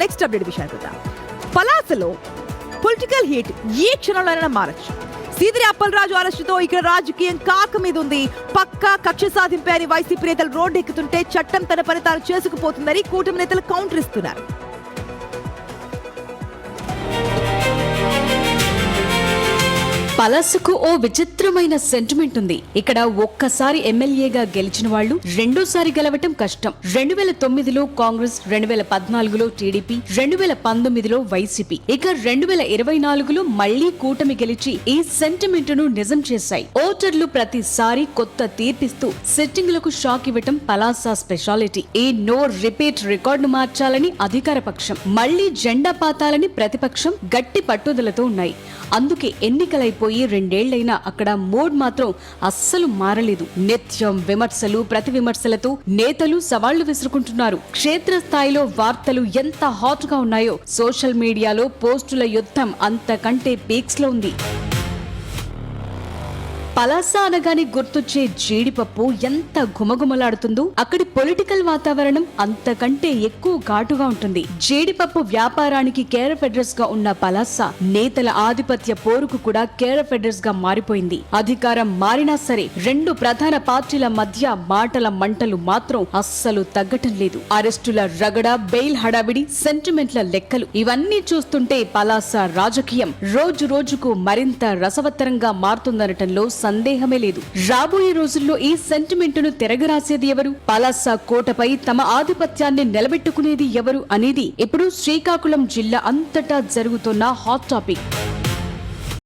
Next update విషయానికి వద్దాం. పలాసలో political heat ఏ క్షణంలోనైనా మారచ్చు. సీదిరి అప్పలరాజు అరెస్టుతో ఇక్కడ రాజకీయం కాక మీద ఉంది. పక్కా కక్ష సాధింపే అని వైసీపీ నేతలు రోడ్డెక్కుతుంటే చట్టం తన పని తాను చేసుకుపోతుందని కూటమి నేతలు కౌంటర్ ఇస్తున్నారు. పలాసకు ఓ విచిత్రమైన సెంటిమెంట్ ఉంది. ఇక్కడ ఒక్కసారి ఎమ్మెల్యేగా గెలిచిన వాళ్ళు రెండోసారి గెలవటం కష్టం. 2009లో కాంగ్రెస్, 2014లో టీడీపీ, 2019లో వైసీపీ, ఇక 2024లో మళ్లీ కూటమి గెలిచి ఈ సెంటిమెంట్ ను నిజం చేశాయి. ఓటర్లు ప్రతిసారి కొత్త తీర్పిస్తూ సిట్టింగ్లకు షాక్ ఇవ్వటం పలాస స్పెషాలిటీ. ఈ నో రిపీట్ రికార్డును మార్చాలని అధికార పక్షం, మళ్లీ జెండా పాతాలని ప్రతిపక్షం గట్టి పట్టుదలతో ఉన్నాయి. అందుకే ఎన్నికలైపోయి 2 ఏళ్లైనా అక్కడ మోడ్ మాత్రం అస్సలు మారలేదు. నిత్యం విమర్శలు, ప్రతి విమర్శలతో నేతలు సవాళ్లు విసురుకుంటున్నారు. క్షేత్రస్థాయిలో వార్తలు ఎంత హాట్ గా ఉన్నాయో సోషల్ మీడియాలో పోస్టుల యుద్ధం అంతకంటే పీక్స్ లో ఉంది. పలాస అనగానే గుర్తొచ్చే జీడిపప్పు ఎంత ఘుమఘుమలాడుతుందో అక్కడి పొలిటికల్ వాతావరణం అంతకంటే ఎక్కువ ఘాటుగా ఉంటుంది. జీడిపప్పు వ్యాపారానికి కేర్ ఆఫ్ అడ్రస్ గా ఉన్న పలాస నేతల ఆధిపత్య పోరుకు కూడా కేర్ ఆఫ్ అడ్రస్ గా మారిపోయింది. అధికారం మారినా సరే 2 ప్రధాన పార్టీల మధ్య మాటల మంటలు మాత్రం అస్సలు తగ్గటం లేదు. అరెస్టుల రగడ, బెయిల్ హడావిడి, సెంటిమెంట్ల లెక్కలు ఇవన్నీ చూస్తుంటే పలాస రాజకీయం రోజు రోజుకు మరింత రసవత్తరంగా మారుతుందనటంలో సందేహమే లేదు. రాబోయే రోజుల్లో ఈ సెంటిమెంట్ ను తిరగరాసేది ఎవరు, పలాస కోటపై తమ ఆధిపత్యాన్ని నిలబెట్టుకునేది ఎవరు అనేది ఇప్పుడు శ్రీకాకుళం జిల్లా అంతటా జరుగుతున్న హాట్ టాపిక్.